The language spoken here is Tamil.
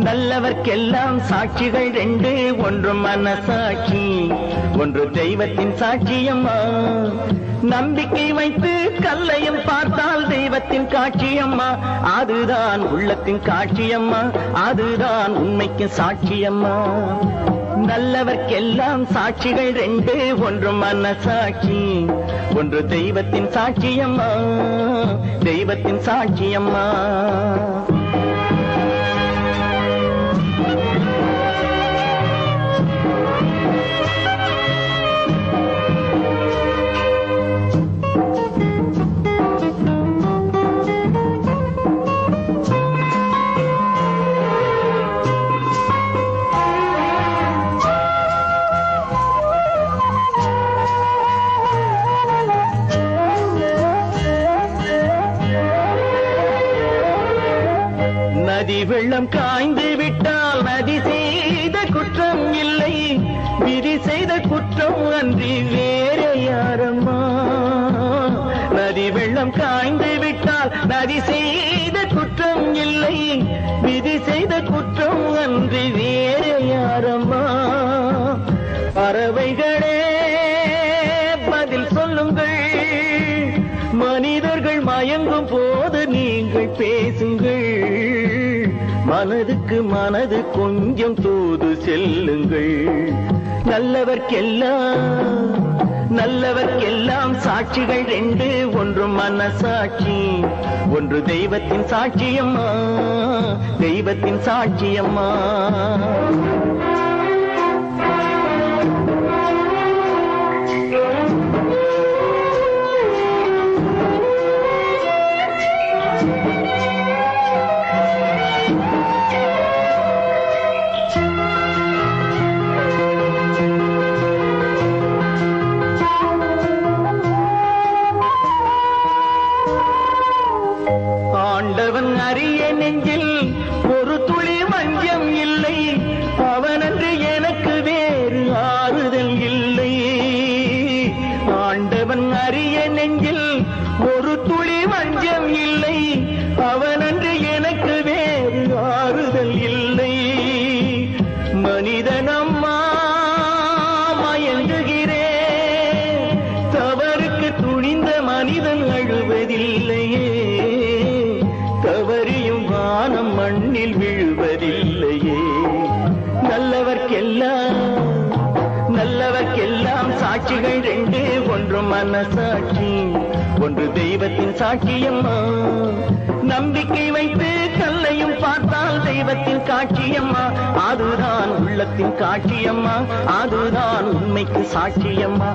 நல்லவர்க்கெல்லாம் சாட்சிகள் ரெண்டு, ஒன்று மனசாட்சி, ஒன்று தெய்வத்தின் சாட்சியம்மா. நம்பிக்கை வைத்து கல்லையும் பார்த்தால் தெய்வத்தின் காட்சியம்மா. அதுதான் உள்ளத்தின் காட்சியம்மா, அதுதான் உண்மைக்கு சாட்சியம்மா. நல்லவர்க்கெல்லாம் சாட்சிகள் ரெண்டு, ஒன்று மனசாட்சி, ஒன்று தெய்வத்தின் சாட்சியம்மா, தெய்வத்தின் சாட்சியம்மா. நதி வெள்ளம் காய்ந்து விட்டால் நதி செய்த குற்றம் இல்லை, விதி செய்த குற்றம் அன்றி வேற யாரம்மா. நதி வெள்ளம் காய்ந்து விட்டால் நதி செய்த குற்றம் இல்லை, விதி செய்த குற்றம் அன்றி வேற யாரம்மா. பறவைகளே பதில் சொல்லுங்கள், மனிதர்கள் மயங்கும் போது நீங்கள் பேசுங்கள். மனதுக்கு மனது கொஞ்சம் தூது செல்லுங்கள். நல்லவர்க்கெல்லாம் சாட்சிகள் ரெண்டு, ஒன்று மனசாட்சி, ஒன்று தெய்வத்தின் சாட்சியம்மா, தெய்வத்தின் சாட்சியம்மா. ஆண்டவன் அறிய நெஞ்சில் ஒரு துளி வஞ்சம் இல்லை, அவனன்று எனக்கு வேறு ஆறுதல் இல்லை. ஆண்டவன் அறிய நெஞ்சில் ஒரு துளி வஞ்சம் இல்லை, அவனன்று எனக்கு வேறு ஆறுதல் இல்லை. மனிதனம்மா மயங்குகிறேன், தவறுக்கு துணிந்த மனிதன் அழுவதில்லையே, தவறியும் வானம் மண்ணில் விழுவதில்லையே. நல்லவர்க்கெல்லாம் சாட்சிகள் ரெண்டு, ஒன்று மனசாட்சி, ஒன்று தெய்வத்தின் சாட்சியம்மா. நம்பிக்கை வைத்து கல்லையும் பார்த்தால் தெய்வத்தின் காட்சியம்மா. அதுதான் உள்ளத்தின் காட்சியம்மா, அதுதான் உண்மைக்கு சாட்சியம்மா.